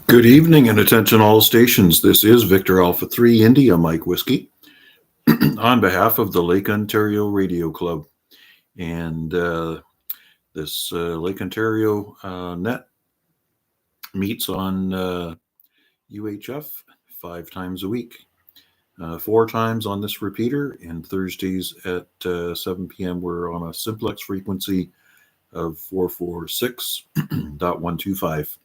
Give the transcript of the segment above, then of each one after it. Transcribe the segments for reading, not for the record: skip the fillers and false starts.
Good evening and attention all stations. This is Victor Alpha 3 India Mike Whiskey on behalf of the Lake Ontario Radio Club. And this Lake Ontario net meets on UHF 5 times a week, 4 times on this repeater, and Thursdays at 7 p.m. we're on a simplex frequency of 446.125.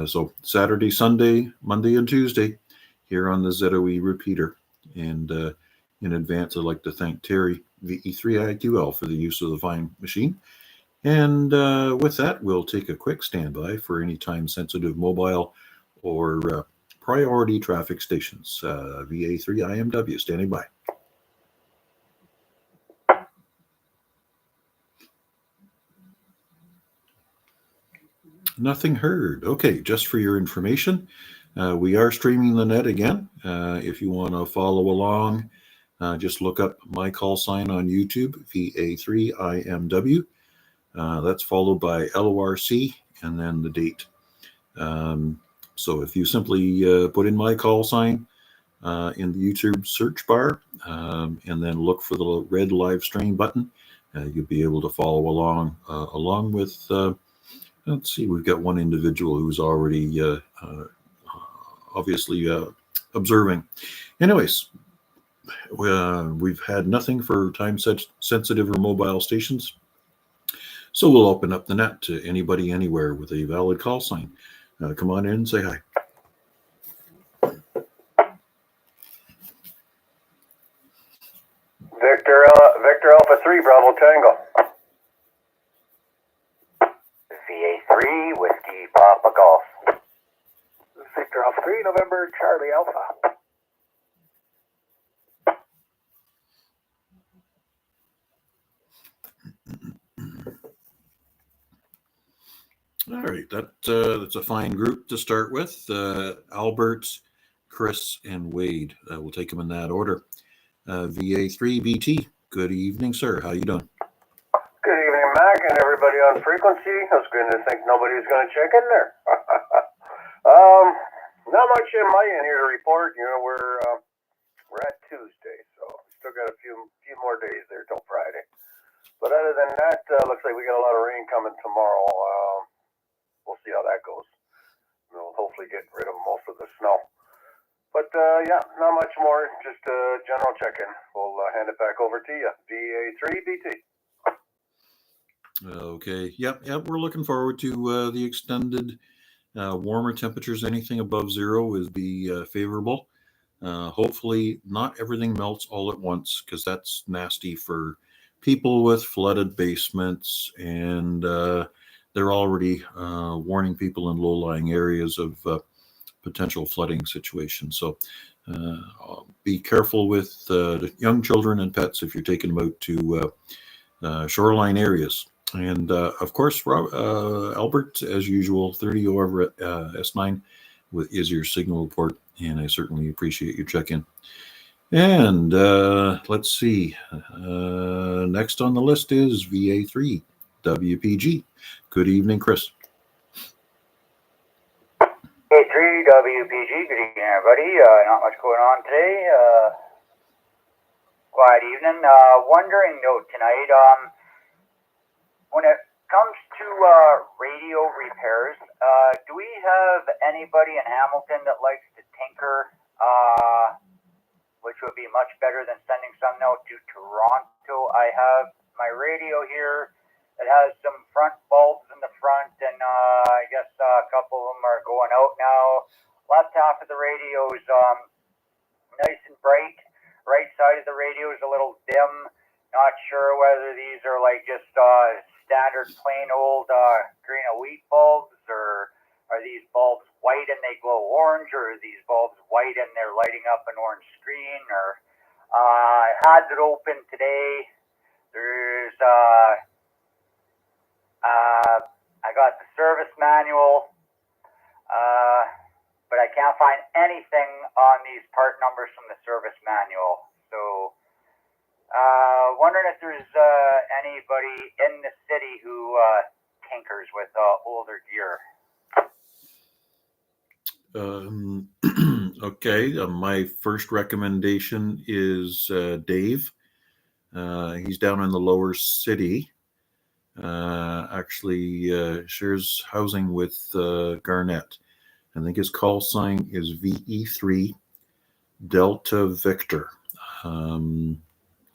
So Saturday, Sunday, Monday, and Tuesday here on the ZOE repeater. And in advance, I'd like to thank Terry, VA3IMW, for the use of the fine machine. And with that, we'll take a quick standby for any time-sensitive mobile or priority traffic stations. VA3IMW, standing by. Nothing heard. Okay, just for your information, we are streaming the net again. If you want to follow along, just look up my call sign on YouTube, VA3IMW. That's followed by LORC and then the date. So if you simply put in my call sign in the YouTube search bar and then look for the red live stream button, you'll be able to follow along with let's see, we've got one individual who's already obviously observing. Anyways, we've had nothing for time-sensitive or mobile stations, so we'll open up the net to anybody, anywhere with a valid call sign. Come on in and say hi. Victor Alpha 3, Bravo Tango. VA3 Whiskey Papa Golf. Victor Alpha 3, November Charlie Alpha. All right, that's a fine group to start with. Albert, Chris, and Wade. We'll take them in that order. VA3BT, good evening, sir. How you doing? Good evening, Mac, and everybody on frequency. I was going to think nobody's going to check in there. Not much in my end here to report. You know, we're at Tuesday, so still got a few more days there till Friday. But other than that, looks like we got a lot of rain coming tomorrow. We'll see how that goes. We'll hopefully get rid of most of the snow. But yeah, not much more. Just a general check-in. We'll hand it back over to you. VA3BT. Okay. Yep. We're looking forward to the extended warmer temperatures. Anything above zero is be favorable. Hopefully, not everything melts all at once, because that's nasty for people with flooded basements, and they're already warning people in low-lying areas of potential flooding situations. So be careful with the young children and pets if you're taking them out to shoreline areas. And of course, Albert, as usual, 30 over at S9 is your signal report, and I certainly appreciate your check-in. And let's see. Next on the list is VA3 WPG. Good evening, Chris. VA3 WPG. Good evening, everybody. Not much going on today. Quiet evening. Wondering though tonight, when it comes to radio repairs, do we have anybody in Hamilton that likes to tinker, which would be much better than sending some out to Toronto? I have my radio here. It has some front bulbs in the front, and I guess a couple of them are going out now. Left half of the radio is nice and bright. Right side of the radio is a little dim. Not sure whether these are like just standard plain old green of wheat bulbs, or are these bulbs white and they glow orange, or are these bulbs white and they're lighting up an orange screen? Or I had it open today. There's I got the service manual, but I can't find anything on these part numbers from the service manual. So wondering if there's anybody in the city who tinkers with older gear. Okay, my first recommendation is Dave. He's down in the lower city. Actually shares housing with Garnett. I think his call sign is VA3 Delta Victor.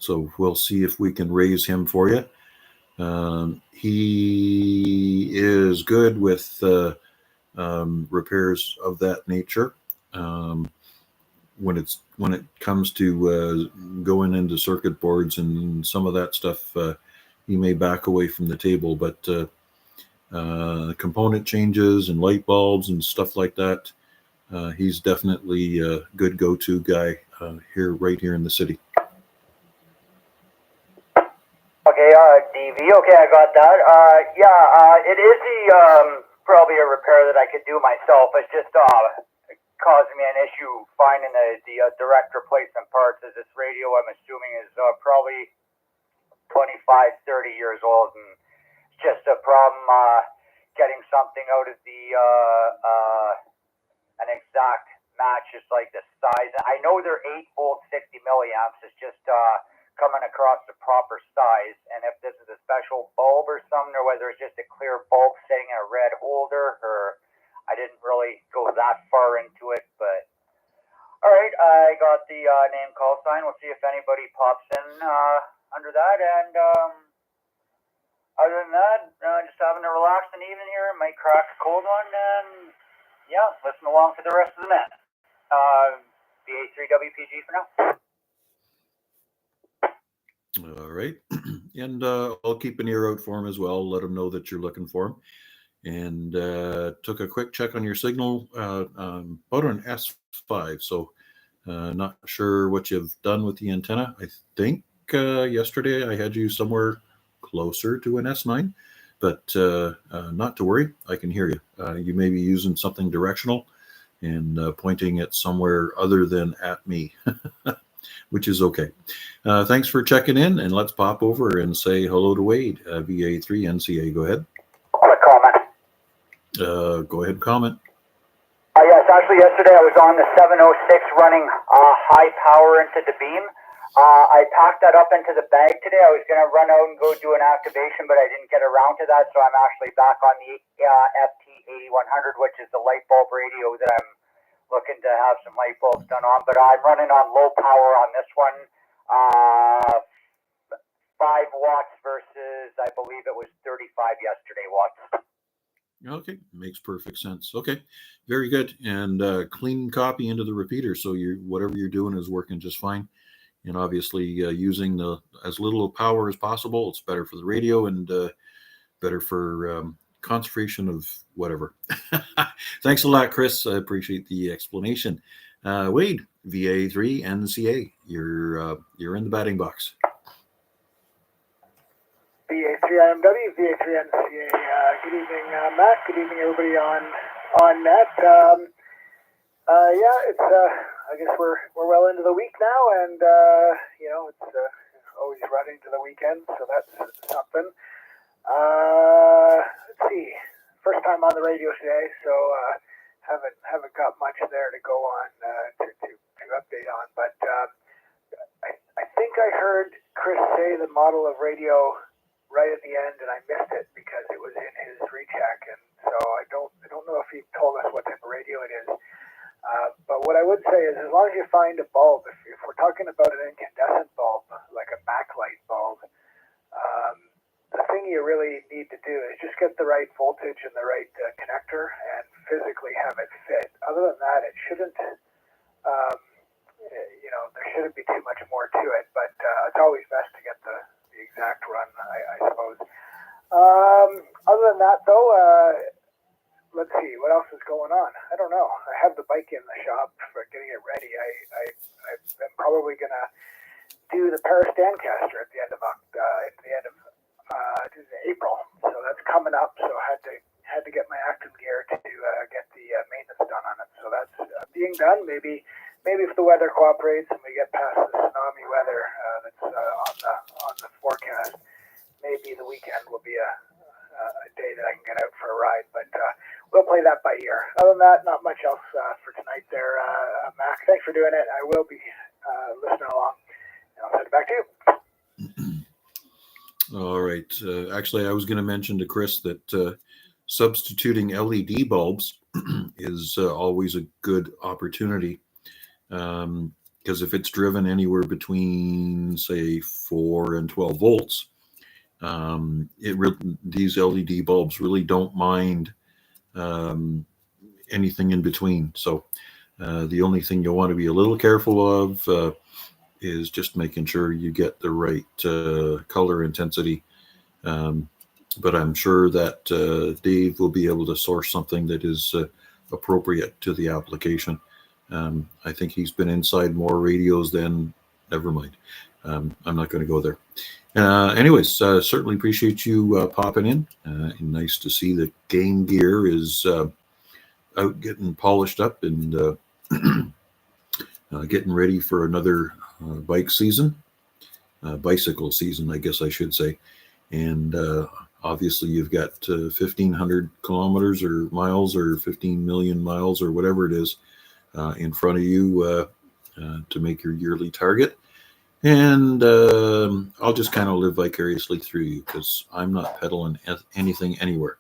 So we'll see if we can raise him for you. He is good with repairs of that nature. When it comes to going into circuit boards and some of that stuff, he may back away from the table, but component changes and light bulbs and stuff like that, he's definitely a good go-to guy right here in the city. Okay, DV. Okay, I got that. It is probably a repair that I could do myself. It's just causing me an issue finding the direct replacement parts. As this radio, I'm assuming, is probably 25, 30 years old, and it's just a problem getting something out of the an exact match, just like the size. I know they're 8-volt, 60 milliamps. It's just coming across the proper size, and if this is a special bulb or something, or whether it's just a clear bulb sitting in a red holder, or I didn't really go that far into it. But all right, I got the name call sign. We'll see if anybody pops in under that, and other than that, just having a relaxing evening here. Might crack a cold one, and yeah, listen along for the rest of the night. VA3WPG for now. All right. And I'll keep an ear out for him as well. Let him know that you're looking for him. And took a quick check on your signal, about an S5. So not sure what you've done with the antenna. I think yesterday I had you somewhere closer to an S9, but not to worry. I can hear you. You may be using something directional and pointing it somewhere other than at me. Which is okay. Thanks for checking in, and let's pop over and say hello to Wade, VA3NCA. Go ahead. Quick comment. Go ahead and comment. Yes, actually yesterday I was on the 706 running high power into the beam. I packed that up into the bag today. I was going to run out and go do an activation, but I didn't get around to that, so I'm actually back on the FT8100, which is the light bulb radio that I'm looking to have some light bulbs done on, but I'm running on low power on this one, 5 watts versus, I believe it was 35 yesterday watts. Okay, makes perfect sense. Okay, very good. And clean copy into the repeater, so whatever you're doing is working just fine. And obviously using as little power as possible. It's better for the radio and better for conservation of whatever. Thanks a lot, Chris. I appreciate the explanation. Wade, VA3NCA, you're in the batting box. VA3IMW, VA3NCA. Good evening, Matt. Good evening, everybody on net. It's I guess we're well into the week now, and it's always running to the weekend, so that's something. Let's see. First time on the radio today, so haven't got much there to go on to update on. But I think I heard Chris say the model of radio right at the end, and I missed it because it feel it is. But what I would say is, as long as you find a bulb, if we're talking about an incandescent bulb, like a backlight bulb, the thing you really need to do is just get the right voltage and the right connector and physically have it fit. Other than that, it shouldn't, there shouldn't be too much more to it, but it's always best to get the exact run, I suppose. Other than that, though, let's see, what else is going on? I don't know. I have the bike in the shop for getting it ready. I'm probably going to do the Paris Standcaster at the end of April, so that's coming up. So I had to get my active gear to get the maintenance done on it. So that's being done. Maybe if the weather cooperates and we get past the tsunami weather that's on the forecast, maybe the weekend will be a day that I can get out for a ride. But we'll play that by ear. Other than that, not much else for tonight there, Mac. Thanks for doing it. I will be listening along. And I'll send it back to you. All right. Actually, I was going to mention to Chris that substituting LED bulbs is always a good opportunity, because if it's driven anywhere between, say, 4 and 12 volts, these LED bulbs really don't mind anything in between. So the only thing you'll want to be a little careful of is just making sure you get the right color intensity. But I'm sure that Dave will be able to source something that is appropriate to the application. I think he's been inside more radios than, never mind. I'm not going to go there. Anyways, certainly appreciate you popping in. And nice to see that game gear is out getting polished up and getting ready for another bicycle season, I guess I should say. And obviously you've got 1,500 kilometers or miles or 15 million miles or whatever it is in front of you to make your yearly target. And I'll just kind of live vicariously through you because I'm not pedaling anything anywhere.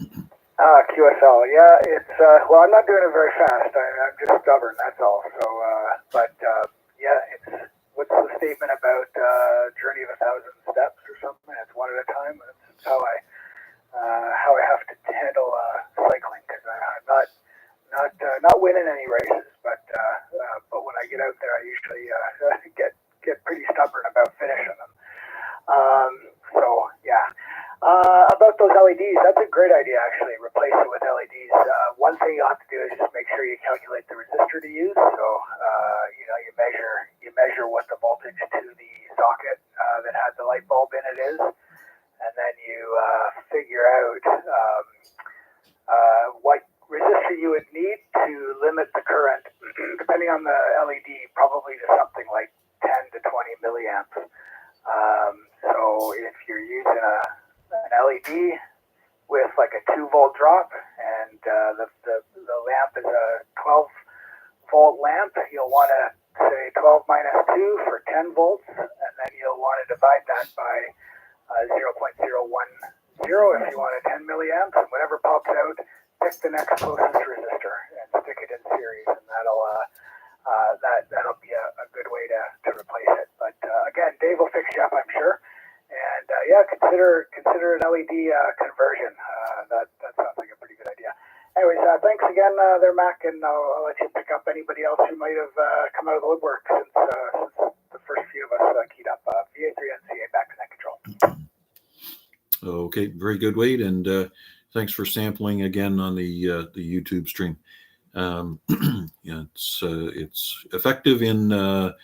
QSL, yeah, it's, well, I'm not doing it very fast. I'm just stubborn, that's all. So, yeah, it's, what's the statement about journey of 1,000 steps or something? It's one at a time. That's how I have to handle cycling, because I'm not winning any races, but when I get out there, I usually get pretty stubborn about finishing them. So yeah. About those LEDs, that's a great idea, actually. Replace it with LEDs. One thing you'll have to do is just make sure you calculate the resistor to use. So, you measure what the voltage to the socket that had the light bulb in it is, and then you figure out what resistor you would need to limit the current, depending on the LED, probably to something like 10 to 20 milliamps. So if you're using an LED with like a 2-volt drop, and the lamp is a 12-volt lamp, you'll want to say 12 minus 2 for 10 volts, and then you'll want to divide that by 0.010 if you want a 10 milliamps, and whatever pops out, pick the next closest resistor and stick it in series, and that'll be a good way to replace it. But again, Dave will fix you up, I'm sure. And yeah, consider an LED conversion. That sounds like a pretty good idea. Anyways, thanks again there, Mac, and I'll let you pick up anybody else who might have come out of the woodwork since the first few of us keyed up. VA3NCA back to net control. Okay, very good, Wade, and thanks for sampling again on the YouTube stream. Yeah, it's effective in the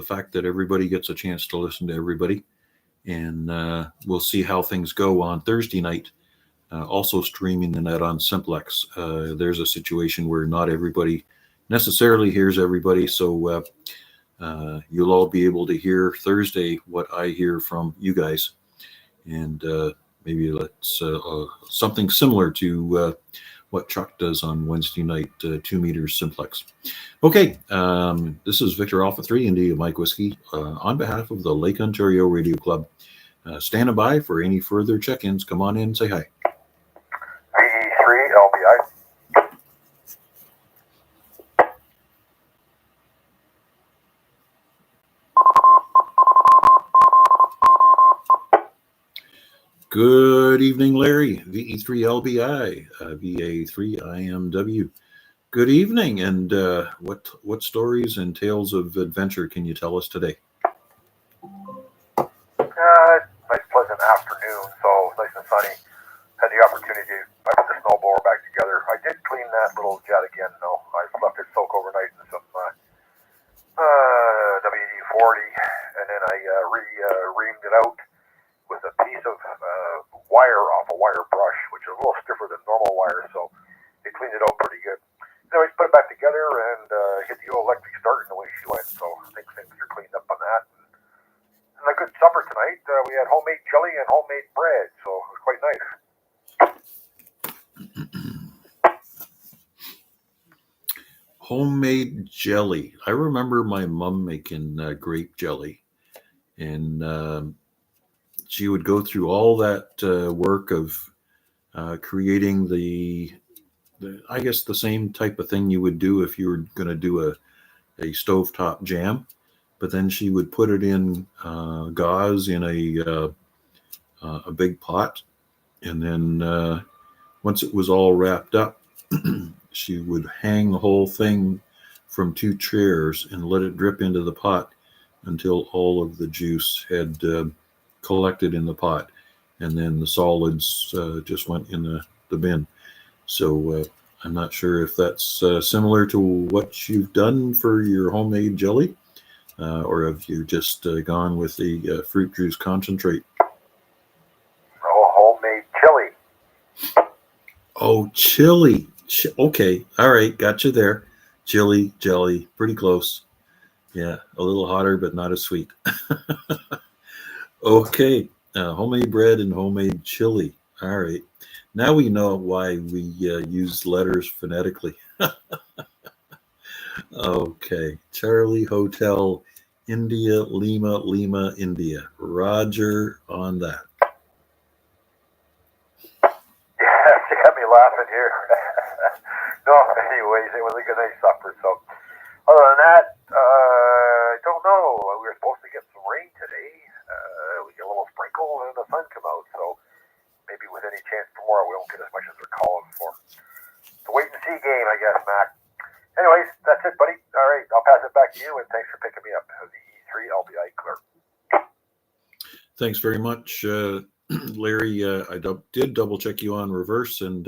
fact that everybody gets a chance to listen to everybody. And we'll see how things go on Thursday night. Also streaming the net on Simplex. There's a situation where not everybody necessarily hears everybody, so you'll all be able to hear Thursday what I hear from you guys, and maybe let's something similar to what Chuck does on Wednesday night, 2 meters Simplex. Okay, this is Victor Alpha 3 India Mike Whiskey on behalf of the Lake Ontario Radio Club. Standing by for any further check-ins. Come on in and say hi. VA3 LBI. Good evening, Larry. VE3LBI, VA3IMW. Good evening, and what stories and tales of adventure can you tell us today? Nice pleasant afternoon, so nice and sunny. Had the opportunity, I put the snowblower back together. I did clean that little jet again, though. I left it soak overnight in some WD-40, and then I reamed it out with a piece of wire off a wire brush, which is a little stiffer than normal wire, so it cleaned it out pretty good. Anyways, put it back together and hit the old electric start, and away she went. So I think things are cleaned up on that. And a good supper tonight. We had homemade jelly and homemade bread, so it was quite nice. Homemade jelly. I remember my mom making grape jelly, and she would go through all that work of creating I guess the same type of thing you would do if you were going to do a stovetop jam, but then she would put it in gauze in a big pot, and then once it was all wrapped up, she would hang the whole thing from 2 chairs and let it drip into the pot until all of the juice had collected in the pot, and then the solids just went in the bin. So I'm not sure if that's similar to what you've done for your homemade jelly, or have you just gone with the fruit juice concentrate? Oh, homemade chili. Oh, chili. Okay. All right. Got you there. Chili, jelly, pretty close. Yeah. A little hotter, but not as sweet. Okay. Homemade bread and homemade chili. All right. Now we know why we use letters phonetically. Okay. Charlie Hotel, India, Lima, Lima, India. Roger on that. Yeah, she got me laughing here. No, anyways, it was a good night supper. So, other than that, I don't know. We were supposed to get some rain today. We get a little sprinkle and the sun come out. So, maybe with any chance tomorrow, we won't get as much as they're calling for. It's a wait and see game, I guess, Mac. Anyways, that's it, buddy. All right, I'll pass it back to you, and thanks for picking me up. VE3LBI clerk. Thanks very much, Larry. I did double check you on reverse and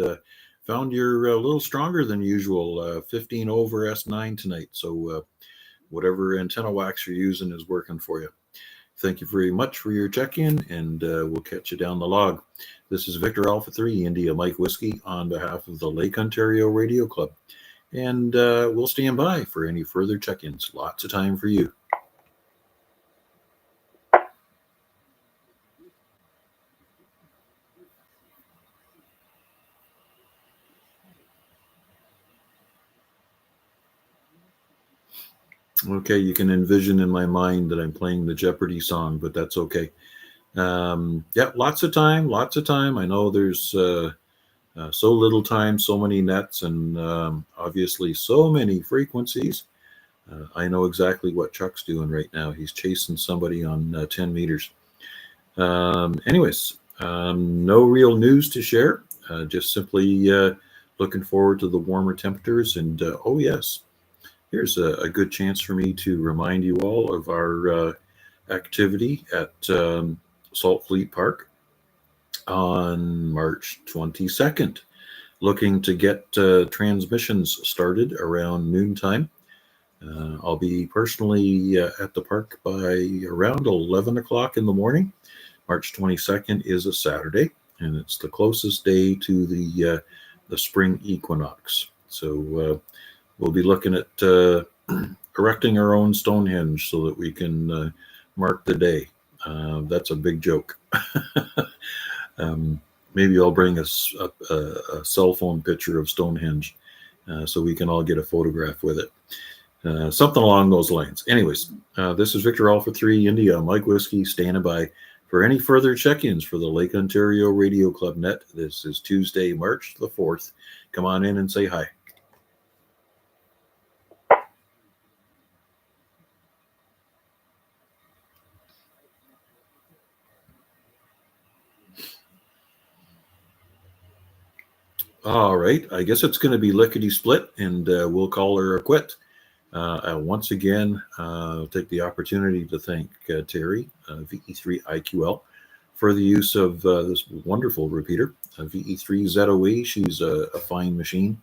found you're a little stronger than usual. 15 over S9 tonight. So whatever antenna wax you're using is working for you. Thank you very much for your check-in, and we'll catch you down the log. This is Victor Alpha 3 India Mike Whiskey on behalf of the Lake Ontario Radio Club. And we'll stand by for any further check-ins. Lots of time for you. Okay, you can envision in my mind that I'm playing the Jeopardy song, but that's okay. Yeah, lots of time, lots of time. I know there's so little time, so many nets, and obviously so many frequencies. I know exactly what Chuck's doing right now. He's chasing somebody on 10 meters. Anyways, no real news to share. Just simply looking forward to the warmer temperatures. And oh yes, here's a good chance for me to remind you all of our activity at Salt Fleet Park on March 22nd. Looking to get transmissions started around noontime. I'll be personally at the park by around 11 o'clock in the morning. March 22nd is a Saturday, and it's the closest day to the spring equinox. So we'll be looking at erecting our own Stonehenge so that we can mark the day. That's a big joke. Maybe I'll bring a cell phone picture of Stonehenge so we can all get a photograph with it. Something along those lines. Anyways, this is Victor Alpha 3 India Mike Whiskey standing by for any further check-ins for the Lake Ontario Radio Club Net. This is Tuesday, March the 4th. Come on in and say hi. All right. I guess it's going to be lickety split, and we'll call her a quit. Once again, take the opportunity to thank Terry, VE3IQL, for the use of this wonderful repeater, VE3ZOE. She's a fine machine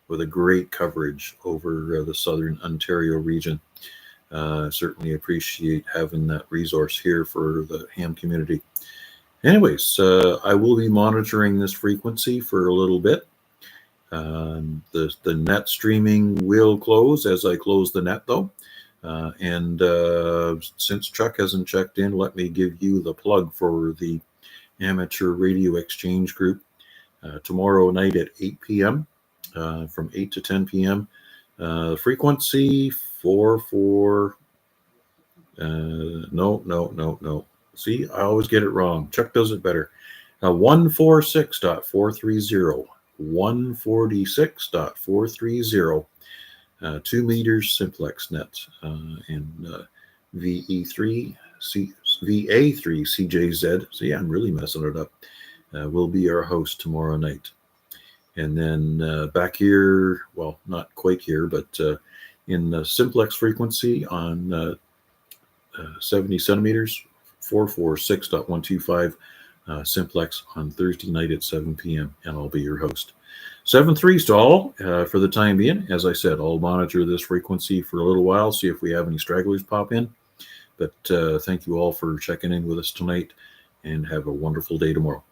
with a great coverage over the southern Ontario region. Certainly appreciate having that resource here for the ham community. Anyways, I will be monitoring this frequency for a little bit. The net streaming will close as I close the net, though. And since Chuck hasn't checked in, let me give you the plug for the Amateur Radio Exchange Group tomorrow night at 8 p.m. From 8 to 10 p.m. Frequency 44. No. See, I always get it wrong. Chuck does it better. 146.430. 146.430, 2 meters simplex net, and VA3 CJZ. So yeah, I'm really messing it up. Will be our host tomorrow night. And then back here, well, not quite here, but in the simplex frequency on 70 centimeters, 446.125. Simplex on Thursday night at 7 p.m. and I'll be your host. 7-3 to all for the time being. As I said, I'll monitor this frequency for a little while, see if we have any stragglers pop in. But thank you all for checking in with us tonight, and have a wonderful day tomorrow.